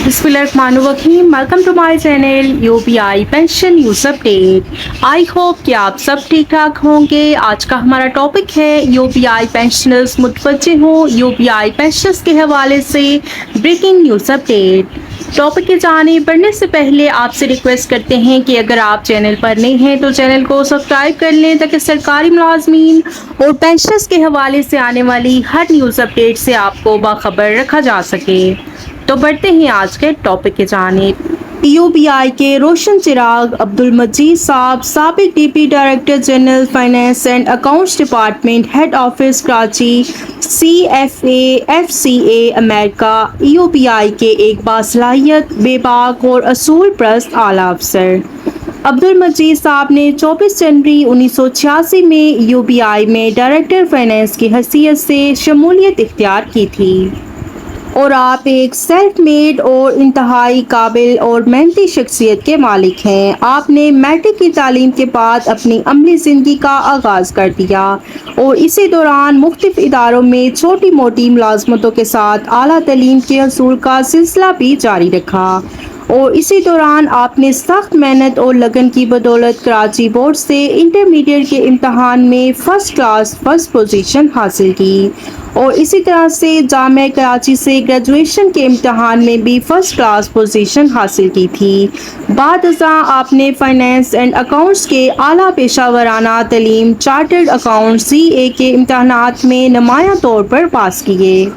बिस्मिल्लाहिर्रहमानिर्रहीम। Welcome to my channel UPI pension news update. I hope कि आप सब ठीक ठाक होंगे। आज का हमारा टॉपिक है यूपीआई पेंशनर्स मुतवज्जे हों। यूपीआई पेंशनर्स के हवाले से ब्रेकिंग न्यूज़ अपडेट। टॉपिक के जाने बढ़ने से पहले आपसे रिक्वेस्ट करते हैं कि अगर आप चैनल पर नए हैं तो चैनल को सब्सक्राइब कर लें ताकि सरकारी मुलाजमीन और पेंशनर्स के हवाले से आने वाली हर न्यूज़ अपडेट से आपको बाखबर रखा जा सके। तो बढ़ते हैं आज के टॉपिक के जानिब। यूपीआई के रोशन चिराग अब्दुल मजीद साहब, साबिक deputy director general finance and accounts department, head office Karachi, CFA America, UPI के एक बासलाहियत, बेबाक और असूल परस्त आला अफसर। अब्दुल मजीद साहब ने 24 जनवरी 1986 में यूपीआई में डायरेक्टर फाइनेंस की हैसियत से शमूलियत इख्तियार की थी और आप एक सेल्फ मेड और इंतहाई काबिल और मेहनती शख्सियत के मालिक हैं। आपने मैट्रिक की तालीम के बाद अपनी अमली ज़िंदगी का आगाज़ कर दिया और इसी दौरान मुख्तलिफ इदारों में छोटी मोटी मुलाजमतों के साथ आला तालीम के हसूल का सिलसिला भी जारी रखा और इसी दौरान आपने सख्त मेहनत और लगन की बदौलत कराची बोर्ड से इंटरमीडिएट के इम्तहान में फर्स्ट क्लास फर्स्ट पोजीशन हासिल की और इसी तरह से जामिया कराची से ग्रेजुएशन के इम्तहान में भी फर्स्ट क्लास पोजीशन हासिल की थी। बाद अज़ां आपने फाइनेंस एंड अकाउंट्स के आला पेशा वराना तालीम चार्टर्ड अकाउंट CA के इम्तहानात में नुमायां तौर पर पास किए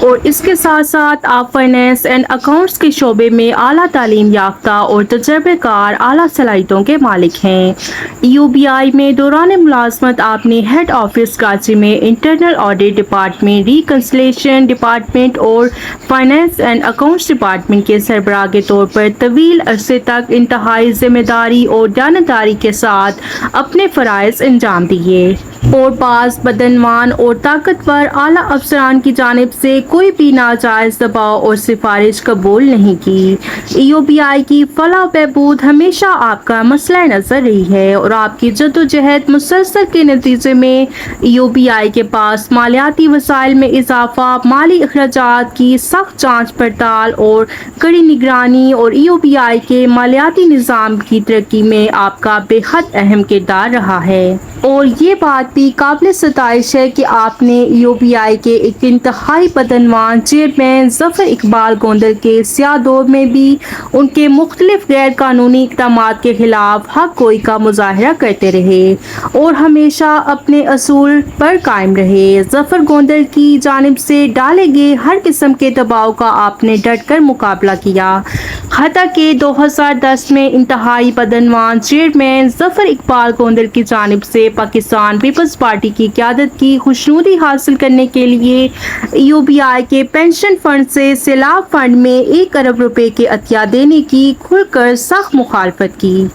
और इसके साथ साथ आप फाइनेंस एंड अकाउंट्स के शोबे में आला तालीम याफ्ता और तजर्बेकार आला सलाहियतों के मालिक हैं। यूबीआई में दौरान मुलाजमत आपने हेड ऑफिस कराची में internal audit department, reconciliation department और फाइनेंस एंड अकाउंट्स डिपार्टमेंट के सरबराह के तौर पर तवील अरसे तक इंतहाई जिम्मेदारी और दानदारी के साथ अपने फ़राइज़ अंजाम दिए और बाज़ बदनवान और ताकतवर आला अफसरान की जानिब से कोई भी नाजायज़ दबाव और सिफारिश कबूल नहीं की। यूपीआई की फलाह बहबूद हमेशा आपका मसला नज़र रही है और आपकी जद्दोजहद मुसलसल के नतीजे में यूपीआई के पास मालियाती वसाइल में इजाफा, माली अखराजात की सख्त जांच पड़ताल और कड़ी निगरानी और यूपीआई के मालियाती निज़ाम की तरक्की में आपका बेहद अहम किरदार रहा है। और ये बात भी काबिल सताइश है कि आपने यूपीआई के एक इंतहाई बदनवान चेयरमैन ज़फ़र इकबाल गोंदल के स्याह दौर में भी उनके मुख्तलिफ गैर कानूनी इक़दामात के खिलाफ हक गोई का मुजाहरा करते रहे और हमेशा अपने असूल पर कायम रहे। ज़फ़र गोंदल की जानिब से डाले गए हर किस्म के दबाव का आपने डट कर मुकाबला किया। हत्ता के 2010 में इंतहाई बदनवान चेयरमैन ज़फ़र इकबाल गोंदल की जानिब से पाकिस्तान पीपल्स पार्टी की क़यादत की खुशनुदी हासिल करने के लिए यूपीआई के पेंशन फंड से सैलाब फंड में 1 अरब रुपए के अतिया देने की खुलकर सख्त मुखालफत की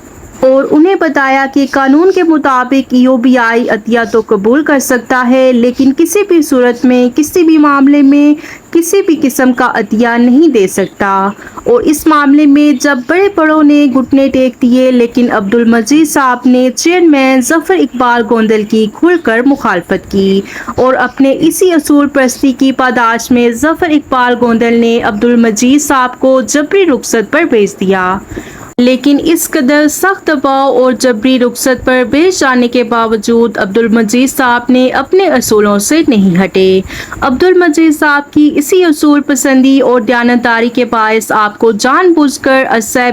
और उन्हें बताया कि कानून के मुताबिक यूपीआई अतिया तो कबूल कर सकता है लेकिन किसी भी सूरत में किसी भी मामले में किसी भी किस्म का अतिया नहीं दे सकता। और इस मामले में जब बड़े बड़ों ने घुटने टेक दिए लेकिन अब्दुल मजीद साहब ने चेयरमैन ज़फ़र इकबाल गोंदल की खुलकर मुखालफत की और अपने इसी असूल परस्ती की पादाश में ज़फ़र इकबाल गोंदल ने अब्दुल मजीद साहब को जबरी रुखसत पर भेज दिया। लेकिन इस कदर सख्त दबाव और जबरी रुखसत पर भेज जाने के बावजूद अब्दुल मजीद साहब ने अपने असूलों से नहीं हटे। अब्दुल मजीद साहब की इसी असूल पसंदी और दयानतदारी के बायस आपको जानबूझकर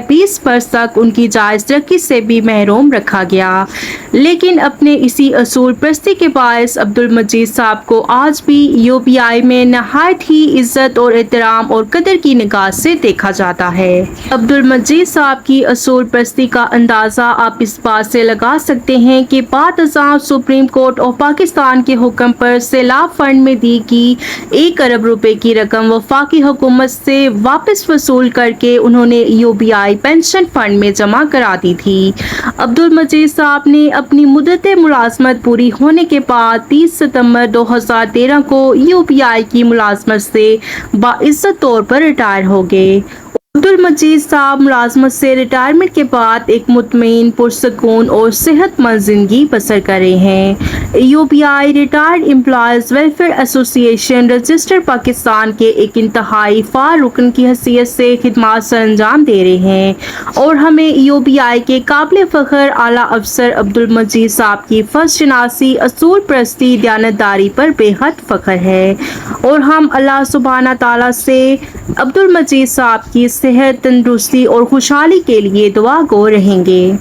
20 बरस तक उनकी जायज़ तरक्की से भी महरूम रखा गया। लेकिन अपने इसी असूल परस्ती के बायस अब्दुल मजीद साहब को आज भी यूपीआई में नहायत ही इज्जत और एहतराम और कदर की निगाह से देखा जाता है। अब्दुल मजीद साहब की असूल परस्ती का अंदाज़ा आप इस बात से लगा सकते हैं कि बाद अज़ां सुप्रीम कोर्ट ऑफ पाकिस्तान के हुक्म पर सैलाब फंड में दी गई 1 अरब रुपए की रकम वफाकी हुकूमत से वापस वसूल करके उन्होंने यूपीआई पेंशन फंड में जमा करा दी थी। अब्दुल मजीद साहब ने अपनी मुद्दत मुलाजमत पूरी होने के बाद 30 सितंबर 2013 को यूपीआई की मुलाजमत से बाइज्जत तौर पर रिटायर हो गए। عبدل مجید صاحب ملازمت سے ریٹائرمنٹ کے بعد ایک مطمئن پرسکون اور صحت مند زندگی بسر کر رہے ہیں۔ یو پی آئی ریٹائرڈ امپلائیز ویلفیئر ایسوسی ایشن رجسٹر پاکستان کے ایک انتہائی فعال رکن کی حیثیت سے خدمات سر انجام دے رہے ہیں اور ہمیں یو پی آئی کے قابل فخر اعلیٰ افسر عبدل مجید صاحب کی فرض شناسی، اصول پرستی، دیانتداری پر بے حد فخر ہے اور ہم اللہ سبحانہ تعالیٰ سے عبدل مجید صاحب کی صحت، تندرستی اور خوشحالی کے لیے دعا گو رہیں گے۔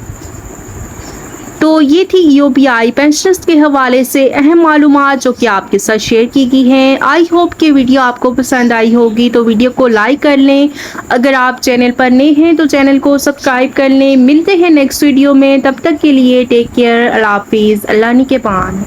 تو یہ تھی یو پی آئی پینشنرز کے حوالے سے اہم معلومات جو کہ آپ کے ساتھ شیئر کی گئی ہیں۔ آئی ہوپ کہ ویڈیو آپ کو پسند آئی ہوگی، تو ویڈیو کو لائک کر لیں۔ اگر آپ چینل پر نئے ہیں تو چینل کو سبسکرائب کر لیں۔ ملتے ہیں نیکسٹ ویڈیو میں، تب تک کے لیے ٹیک کیئر، اللہ حافظ، اللہ نگہبان۔